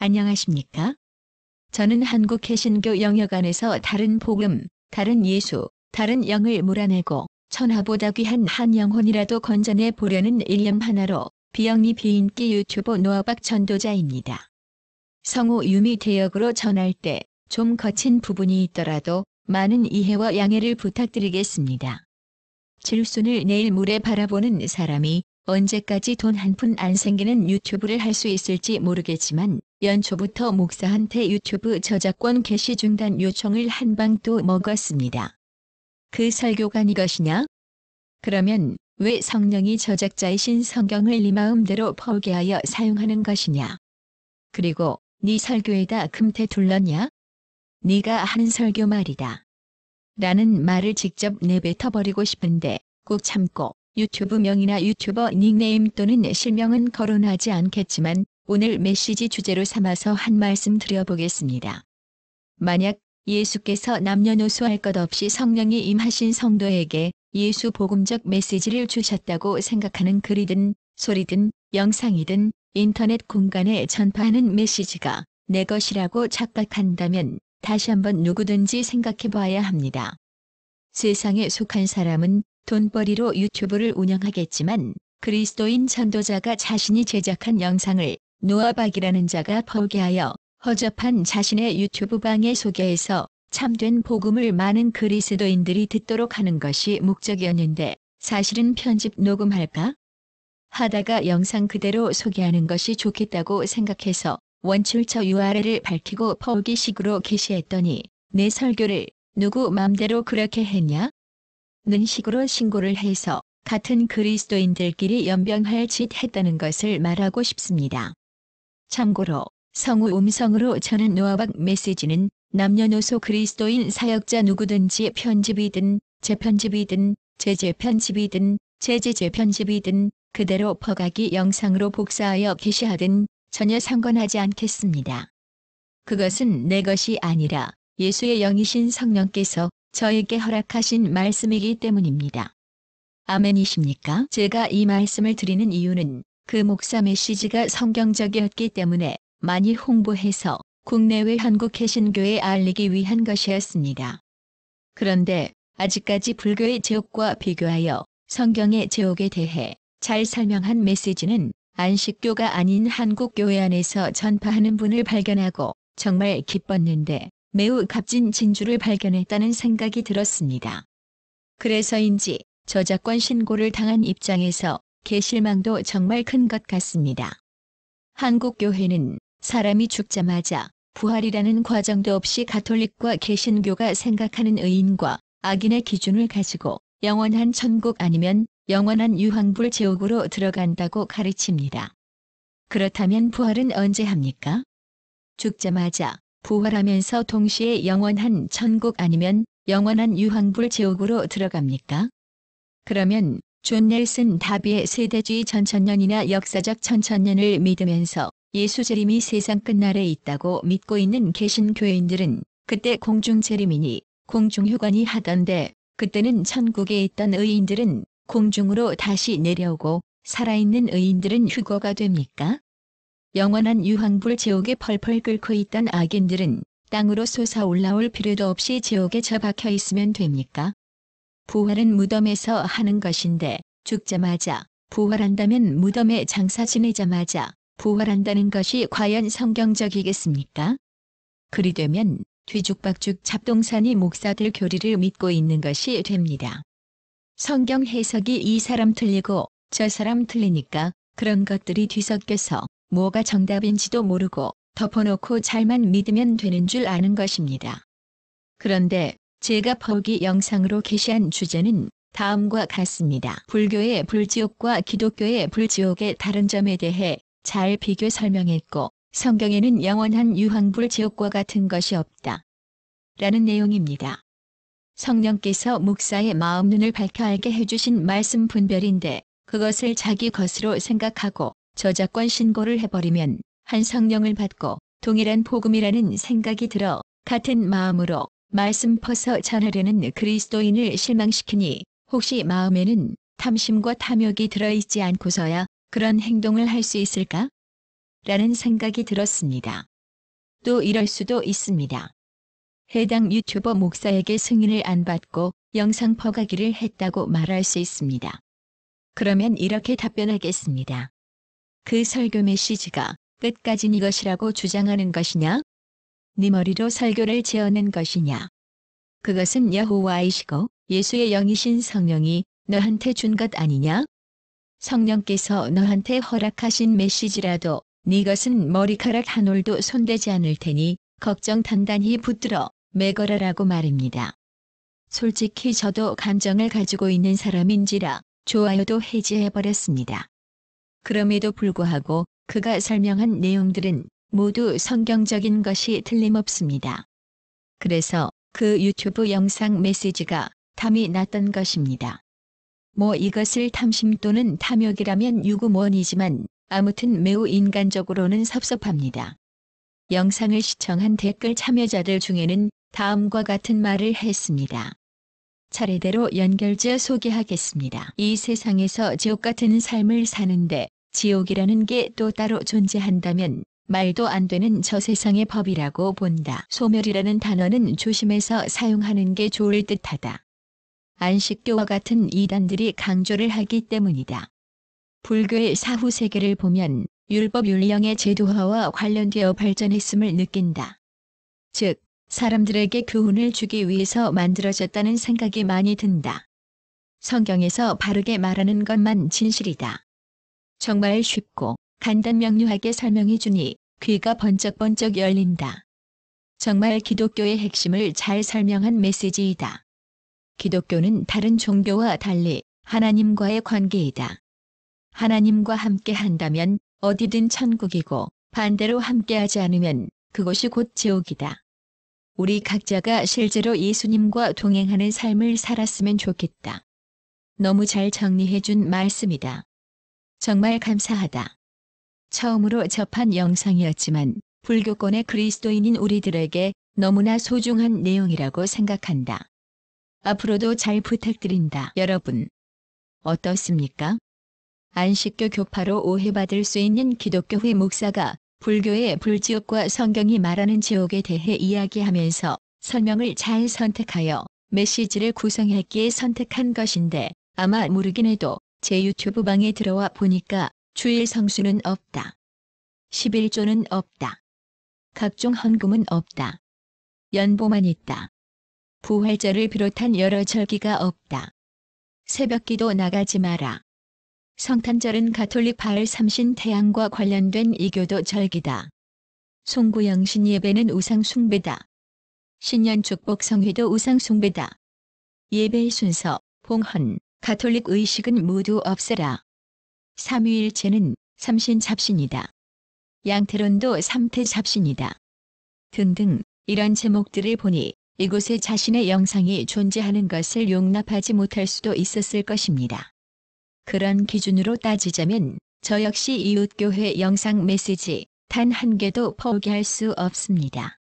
안녕하십니까? 저는 한국 개신교 영역안에서 다른 복음, 다른 예수, 다른 영을 몰아내고 천하보다 귀한 한 영혼이라도 건져내 보려는 일념 하나로 비영리 비인기 유튜버 노아박 전도자입니다. 성우 유미 대역으로 전할 때 좀 거친 부분이 있더라도 많은 이해와 양해를 부탁드리겠습니다. 질순을 내일 모레 바라보는 사람이 언제까지 돈 한 푼 안 생기는 유튜브를 할 수 있을지 모르겠지만 연초부터 목사한테 유튜브 저작권 개시 중단 요청을 한 방 또 먹었습니다. 그 설교가 네 것이냐? 그러면 왜 성령이 저작자이신 성경을 네 마음대로 포기하여 사용하는 것이냐? 그리고 네 설교에다 금태 둘렀냐? 네가 하는 설교 말이다. 라는 말을 직접 내뱉어버리고 싶은데 꼭 참고 유튜브 명이나 유튜버 닉네임 또는 실명은 거론하지 않겠지만 오늘 메시지 주제로 삼아서 한 말씀 드려보겠습니다. 만약 예수께서 남녀노소 할 것 없이 성령이 임하신 성도에게 예수 복음적 메시지를 주셨다고 생각하는 글이든 소리든 영상이든 인터넷 공간에 전파하는 메시지가 내 것이라고 착각한다면 다시 한번 누구든지 생각해 봐야 합니다. 세상에 속한 사람은 돈벌이로 유튜브를 운영하겠지만 그리스도인 전도자가 자신이 제작한 영상을 노아박이라는 자가 포기하여 허접한 자신의 유튜브 방에 소개해서 참된 복음을 많은 그리스도인들이 듣도록 하는 것이 목적이었는데 사실은 편집 녹음할까? 하다가 영상 그대로 소개하는 것이 좋겠다고 생각해서 원출처 URL을 밝히고 포기식으로 게시했더니 내 설교를 누구 맘대로 그렇게 했냐? 는 식으로 신고를 해서 같은 그리스도인들끼리 연병할 짓 했다는 것을 말하고 싶습니다. 참고로 성우 음성으로 전한 노아박 메시지는 남녀노소 그리스도인 사역자 누구든지 편집이든 재편집이든 재재편집이든 재재재편집이든 그대로 퍼가기 영상으로 복사하여 게시하든 전혀 상관하지 않겠습니다. 그것은 내 것이 아니라 예수의 영이신 성령께서 저에게 허락하신 말씀이기 때문입니다. 아멘이십니까? 제가 이 말씀을 드리는 이유는 그 목사 메시지가 성경적이었기 때문에 많이 홍보해서 국내외 한국 개신교에 알리기 위한 것이었습니다. 그런데 아직까지 불교의 제옥과 비교하여 성경의 제옥에 대해 잘 설명한 메시지는 안식교가 아닌 한국교회 안에서 전파하는 분을 발견하고 정말 기뻤는데 매우 값진 진주를 발견했다는 생각이 들었습니다. 그래서인지 저작권 신고를 당한 입장에서 개실망도 정말 큰 것 같습니다. 한국교회는 사람이 죽자마자 부활이라는 과정도 없이 가톨릭과 개신교가 생각하는 의인과 악인의 기준을 가지고 영원한 천국 아니면 영원한 유황불 지옥으로 들어간다고 가르칩니다. 그렇다면 부활은 언제 합니까? 죽자마자 부활하면서 동시에 영원한 천국 아니면 영원한 유황불 지옥으로 들어갑니까? 그러면 존 넬슨 다비의 세대주의 천천년이나 역사적 천천년을 믿으면서 예수 재림이 세상 끝날에 있다고 믿고 있는 개신교인들은 그때 공중재림이니 공중휴관이 하던데 그때는 천국에 있던 의인들은 공중으로 다시 내려오고 살아있는 의인들은 휴거가 됩니까? 영원한 유황불 지옥에 펄펄 끓고 있던 악인들은 땅으로 솟아 올라올 필요도 없이 지옥에 처박혀 있으면 됩니까? 부활은 무덤에서 하는 것인데 죽자마자 부활한다면 무덤에 장사 지내자마자 부활한다는 것이 과연 성경적이겠습니까? 그리 되면 뒤죽박죽 잡동사니 목사들 교리를 믿고 있는 것이 됩니다. 성경 해석이 이 사람 틀리고 저 사람 틀리니까 그런 것들이 뒤섞여서 뭐가 정답인지도 모르고 덮어놓고 잘만 믿으면 되는 줄 아는 것입니다. 그런데 제가 포기 영상으로 게시한 주제는 다음과 같습니다. 불교의 불지옥과 기독교의 불지옥의 다른 점에 대해 잘 비교 설명했고 성경에는 영원한 유황불 지옥과 같은 것이 없다. 라는 내용입니다. 성령께서 목사의 마음 눈을 밝혀 알게 해주신 말씀 분별인데 그것을 자기 것으로 생각하고 저작권 신고를 해버리면 한 성령을 받고 동일한 복음이라는 생각이 들어 같은 마음으로 말씀 퍼서 전하려는 그리스도인을 실망시키니 혹시 마음에는 탐심과 탐욕이 들어있지 않고서야 그런 행동을 할 수 있을까? 라는 생각이 들었습니다. 또 이럴 수도 있습니다. 해당 유튜버 목사에게 승인을 안 받고 영상 퍼가기를 했다고 말할 수 있습니다. 그러면 이렇게 답변하겠습니다. 그 설교 메시지가 끝까지 네 것이라고 주장하는 것이냐? 네 머리로 설교를 지어낸 것이냐? 그것은 여호와이시고 예수의 영이신 성령이 너한테 준 것 아니냐? 성령께서 너한테 허락하신 메시지라도 네 것은 머리카락 한 올도 손대지 않을 테니 걱정 단단히 붙들어 매거라라고 말입니다. 솔직히 저도 감정을 가지고 있는 사람인지라 좋아요도 해지해버렸습니다. 그럼에도 불구하고 그가 설명한 내용들은 모두 성경적인 것이 틀림없습니다. 그래서 그 유튜브 영상 메시지가 탐이 났던 것입니다. 뭐 이것을 탐심 또는 탐욕이라면 유구무원이지만 아무튼 매우 인간적으로는 섭섭합니다. 영상을 시청한 댓글 참여자들 중에는 다음과 같은 말을 했습니다. 차례대로 연결지어 소개하겠습니다. 이 세상에서 지옥 같은 삶을 사는데 지옥이라는 게 또 따로 존재한다면 말도 안 되는 저 세상의 법이라고 본다. 소멸이라는 단어는 조심해서 사용하는 게 좋을 듯하다. 안식교와 같은 이단들이 강조를 하기 때문이다. 불교의 사후 세계를 보면 율법 율령의 제도화와 관련되어 발전했음을 느낀다. 즉, 사람들에게 교훈을 주기 위해서 만들어졌다는 생각이 많이 든다. 성경에서 바르게 말하는 것만 진실이다. 정말 쉽고 간단명료하게 설명해 주니 귀가 번쩍번쩍 열린다. 정말 기독교의 핵심을 잘 설명한 메시지이다. 기독교는 다른 종교와 달리 하나님과의 관계이다. 하나님과 함께 한다면 어디든 천국이고 반대로 함께하지 않으면 그곳이 곧 지옥이다. 우리 각자가 실제로 예수님과 동행하는 삶을 살았으면 좋겠다. 너무 잘 정리해준 말씀이다. 정말 감사하다. 처음으로 접한 영상이었지만 불교권의 그리스도인인 우리들에게 너무나 소중한 내용이라고 생각한다. 앞으로도 잘 부탁드린다. 여러분, 어떻습니까? 안식교 교파로 오해받을 수 있는 기독교회 목사가 불교의 불지옥과 성경이 말하는 지옥에 대해 이야기하면서 설명을 잘 선택하여 메시지를 구성했기에 선택한 것인데 아마 모르긴 해도 제 유튜브 방에 들어와 보니까 주일 성수는 없다. 11조는 없다. 각종 헌금은 없다. 연보만 있다. 부활절을 비롯한 여러 절기가 없다. 새벽기도 나가지 마라. 성탄절은 가톨릭 바알 삼신 태양과 관련된 이교도 절기다. 송구영신 예배는 우상 숭배다. 신년 축복 성회도 우상 숭배다. 예배 순서, 봉헌, 가톨릭 의식은 모두 없애라. 삼위일체는 삼신 잡신이다. 양태론도 삼태 잡신이다. 등등 이런 제목들을 보니 이곳에 자신의 영상이 존재하는 것을 용납하지 못할 수도 있었을 것입니다. 그런 기준으로 따지자면 저 역시 이웃교회 영상 메시지 단 한 개도 포기할 수 없습니다.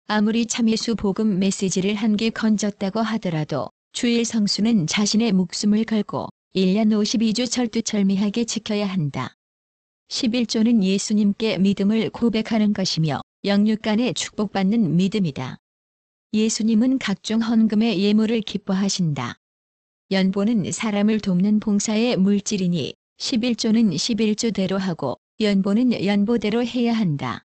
아무리 참예수 복음 메시지를 한 개 건졌다고 하더라도 주일 성수는 자신의 목숨을 걸고 1년 52주 철두철미하게 지켜야 한다. 11조는 예수님께 믿음을 고백하는 것이며 영육간에 축복받는 믿음이다. 예수님은 각종 헌금의 예물을 기뻐하신다. 연보는 사람을 돕는 봉사의 물질이니 11조는 11조대로 하고 연보는 연보대로 해야 한다.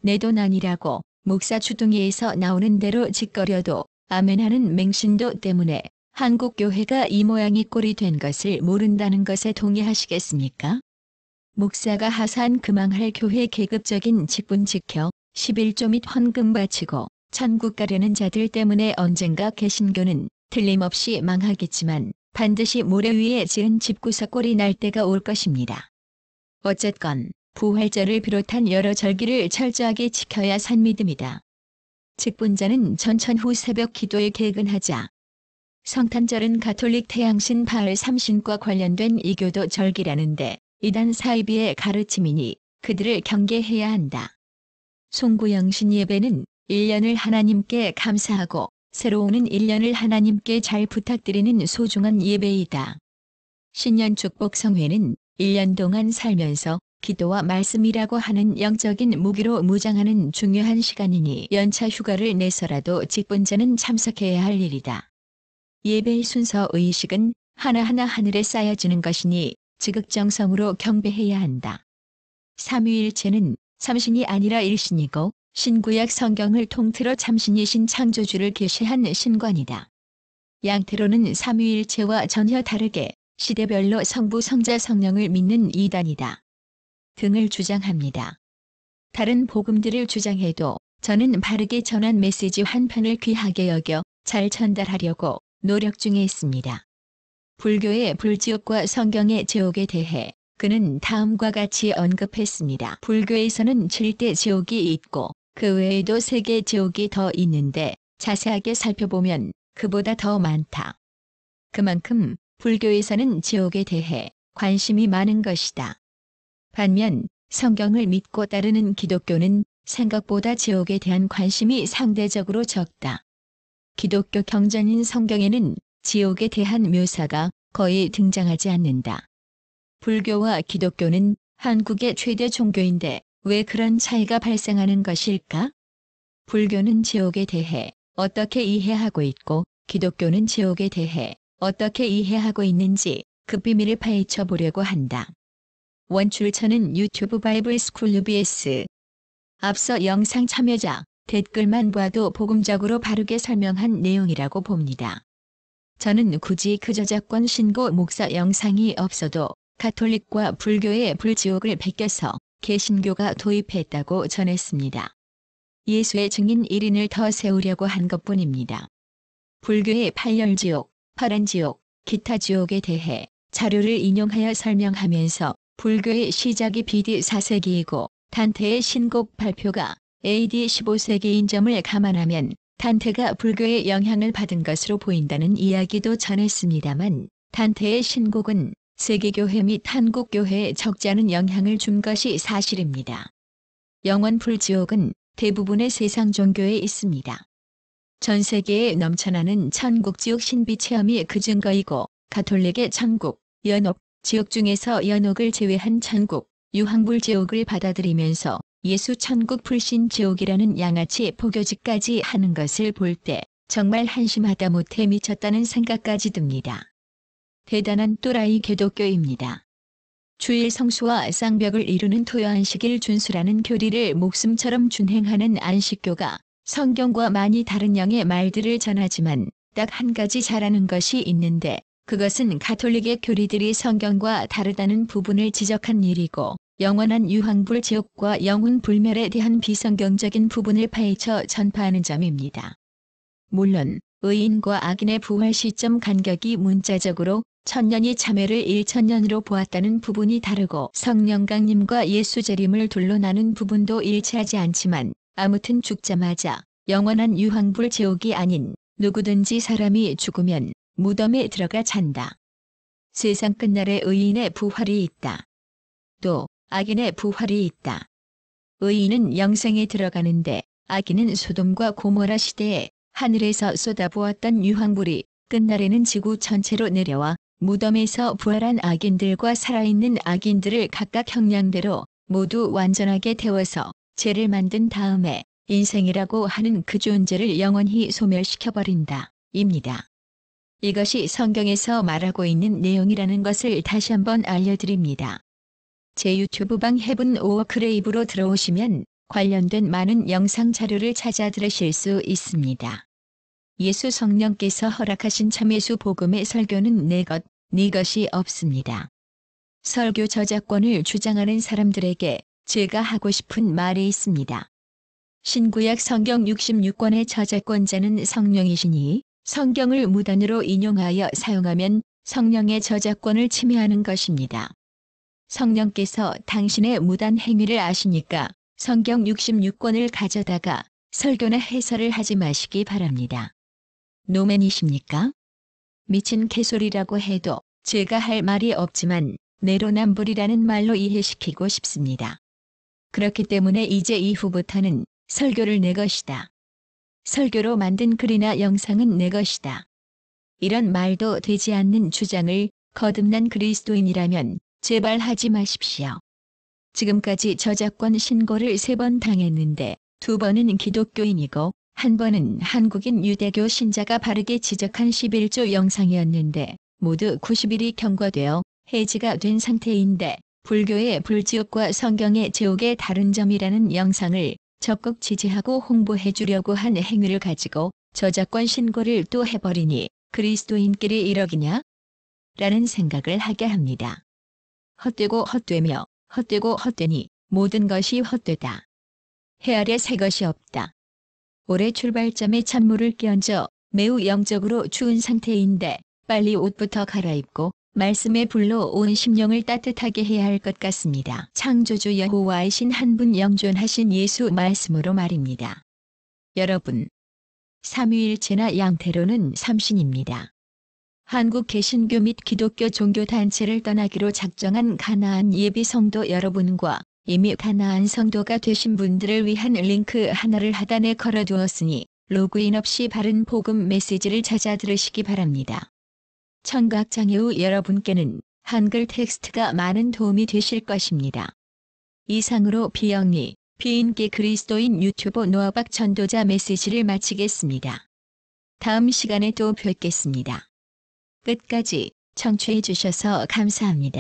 내 돈 아니라고 목사 주둥이에서 나오는 대로 짓거려도 아멘하는 맹신도 때문에 한국 교회가 이 모양이 꼴이 된 것을 모른다는 것에 동의하시겠습니까? 목사가 하사한 금앙할 교회 계급적인 직분 지켜 11조 및 헌금 바치고 천국 가려는 자들 때문에 언젠가 개신교는 틀림없이 망하겠지만 반드시 모래 위에 지은 집구석 꼴이 날 때가 올 것입니다. 어쨌건 부활절을 비롯한 여러 절기를 철저하게 지켜야 산 믿음이다. 직분자는 전천 후 새벽 기도에 개근하자. 성탄절은 가톨릭 태양신 바알 삼신과 관련된 이교도 절기라는데 이단 사이비의 가르침이니 그들을 경계해야 한다. 송구영신 예배는 1년을 하나님께 감사하고 새로 오는 1년을 하나님께 잘 부탁드리는 소중한 예배이다. 신년 축복 성회는 1년 동안 살면서 기도와 말씀이라고 하는 영적인 무기로 무장하는 중요한 시간이니 연차 휴가를 내서라도 직분자는 참석해야 할 일이다. 예배의 순서 의식은 하나하나 하늘에 쌓여지는 것이니 지극정성으로 경배해야 한다. 삼위일체는 삼신이 아니라 일신이고 신구약 성경을 통틀어 참신이신 창조주를 계시한 신관이다. 양태로는 삼위일체와 전혀 다르게 시대별로 성부, 성자, 성령을 믿는 이단이다. 등을 주장합니다. 다른 복음들을 주장해도 저는 바르게 전한 메시지 한 편을 귀하게 여겨 잘 전달하려고 노력 중에 있습니다. 불교의 불지옥과 성경의 지옥에 대해 그는 다음과 같이 언급했습니다. 불교에서는 7대 지옥이 있고 그 외에도 3개 지옥이 더 있는데 자세하게 살펴보면 그보다 더 많다. 그만큼 불교에서는 지옥에 대해 관심이 많은 것이다. 반면 성경을 믿고 따르는 기독교는 생각보다 지옥에 대한 관심이 상대적으로 적다. 기독교 경전인 성경에는 지옥에 대한 묘사가 거의 등장하지 않는다. 불교와 기독교는 한국의 최대 종교인데 왜 그런 차이가 발생하는 것일까? 불교는 지옥에 대해 어떻게 이해하고 있고 기독교는 지옥에 대해 어떻게 이해하고 있는지 그 비밀을 파헤쳐 보려고 한다. 원출처는 유튜브 바이블 스쿨 UBS. 앞서 영상 참여자 댓글만 봐도 복음적으로 바르게 설명한 내용이라고 봅니다. 저는 굳이 그 저작권 신고 목사 영상이 없어도 가톨릭과 불교의 불지옥을 베껴서 개신교가 도입했다고 전했습니다. 예수의 증인 1인을 더 세우려고 한 것뿐입니다. 불교의 8열지옥, 파란지옥, 기타 지옥에 대해 자료를 인용하여 설명하면서 불교의 시작이 BD 4세기이고 단테의 신곡 발표가 AD 15세기인 점을 감안하면 단테가 불교의 영향을 받은 것으로 보인다는 이야기도 전했습니다만 단테의 신곡은 세계교회 및 한국교회에 적지 않은 영향을 준 것이 사실입니다. 영원 불지옥은 대부분의 세상 종교에 있습니다. 전 세계에 넘쳐나는 천국지옥 신비 체험이 그 증거이고 가톨릭의 천국, 연옥, 지옥 중에서 연옥을 제외한 천국, 유황불지옥을 받아들이면서 예수 천국 불신 지옥이라는 양아치 포교지까지 하는 것을 볼 때 정말 한심하다 못해 미쳤다는 생각까지 듭니다. 대단한 또라이 기독교입니다. 주일 성수와 쌍벽을 이루는 토요안식일 준수라는 교리를 목숨처럼 준행하는 안식교가 성경과 많이 다른 영의 말들을 전하지만 딱 한 가지 잘하는 것이 있는데 그것은 가톨릭의 교리들이 성경과 다르다는 부분을 지적한 일이고 영원한 유황불 지옥과 영혼 불멸에 대한 비성경적인 부분을 파헤쳐 전파하는 점입니다. 물론 의인과 악인의 부활 시점 간격이 문자적으로 1000년이 참회를 1000년으로 보았다는 부분이 다르고 성령 강림과 예수 재림을 둘로 나눈 부분도 일치하지 않지만 아무튼 죽자마자 영원한 유황불 지옥이 아닌 누구든지 사람이 죽으면 무덤에 들어가 잔다. 세상 끝날에 의인의 부활이 있다. 또 악인의 부활이 있다. 의인은 영생에 들어가는데 악인은 소돔과 고모라 시대에 하늘에서 쏟아부었던 유황불이 끝날에는 지구 전체로 내려와 무덤에서 부활한 악인들과 살아있는 악인들을 각각 형량대로 모두 완전하게 태워서 죄를 만든 다음에 인생이라고 하는 그 존재를 영원히 소멸시켜버린다. 입니다. 이것이 성경에서 말하고 있는 내용이라는 것을 다시 한번 알려드립니다. 제 유튜브방 헤븐 오어 크레이브로 들어오시면 관련된 많은 영상 자료를 찾아 들으실 수 있습니다. 예수 성령께서 허락하신 참예수 복음의 설교는 내 것, 네 것이 없습니다. 설교 저작권을 주장하는 사람들에게 제가 하고 싶은 말이 있습니다. 신구약 성경 66권의 저작권자는 성령이시니 성경을 무단으로 인용하여 사용하면 성령의 저작권을 침해하는 것입니다. 성령께서 당신의 무단 행위를 아시니까 성경 66권을 가져다가 설교나 해설을 하지 마시기 바랍니다. 노맨이십니까? 미친 개소리라고 해도 제가 할 말이 없지만 내로남불이라는 말로 이해시키고 싶습니다. 그렇기 때문에 이제 이후부터는 설교를 내 것이다. 설교로 만든 글이나 영상은 내 것이다. 이런 말도 되지 않는 주장을 거듭난 그리스도인이라면 제발 하지 마십시오. 지금까지 저작권 신고를 3번 당했는데 2번은 기독교인이고 1번은 한국인 유대교 신자가 바르게 지적한 11조 영상이었는데 모두 90일이 경과되어 해지가 된 상태인데 불교의 불지옥과 성경의 제옥의 다른 점이라는 영상을 적극 지지하고 홍보해 주려고 한 행위를 가지고 저작권 신고를 또 해버리니 그리스도인끼리 이러기냐? 라는 생각을 하게 합니다. 헛되고 헛되며 헛되고 헛되니 모든 것이 헛되다. 해 아래 새 것이 없다. 올해 출발점에 찬물을 끼얹어 매우 영적으로 추운 상태인데 빨리 옷부터 갈아입고 말씀의 불로 온 심령을 따뜻하게 해야 할 것 같습니다. 창조주 여호와이신 한 분 영존하신 예수 말씀으로 말입니다. 여러분, 삼위일체나 양태로는 삼신입니다. 한국 개신교 및 기독교 종교단체를 떠나기로 작정한 가나안 예비 성도 여러분과 이미 가나안 성도가 되신 분들을 위한 링크 하나를 하단에 걸어두었으니 로그인 없이 바른 복음 메시지를 찾아 들으시기 바랍니다. 청각장애우 여러분께는 한글 텍스트가 많은 도움이 되실 것입니다. 이상으로 비영리, 비인기 그리스도인 유튜버 노아박 전도자 메시지를 마치겠습니다. 다음 시간에 또 뵙겠습니다. 끝까지 청취해 주셔서 감사합니다.